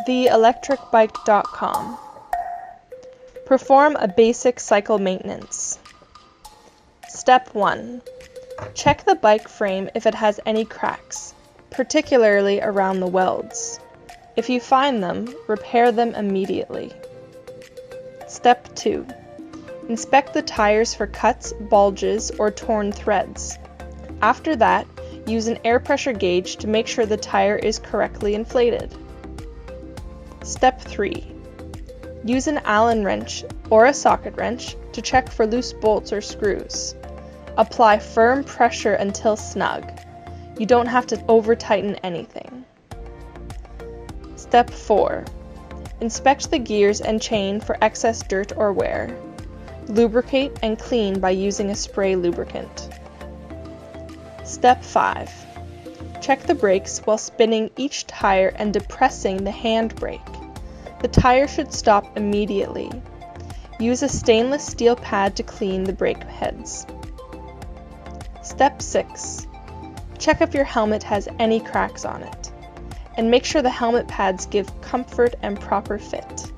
theelectricbike.com. Perform a basic cycle maintenance. Step 1. Check the bike frame if it has any cracks, particularly around the welds. If you find them, repair them immediately. Step 2. Inspect the tires for cuts, bulges, or torn threads. After that, use an air pressure gauge to make sure the tire is correctly inflated. Step 3. Use an Allen wrench or a socket wrench to check for loose bolts or screws. Apply firm pressure until snug. You don't have to over-tighten anything. Step 4. Inspect the gears and chain for excess dirt or wear. Lubricate and clean by using a spray lubricant. Step 5. Check the brakes while spinning each tire and depressing the handbrake. The tire should stop immediately. Use a stainless steel pad to clean the brake heads. Step 6. Check if your helmet has any cracks on it, and make sure the helmet pads give comfort and proper fit.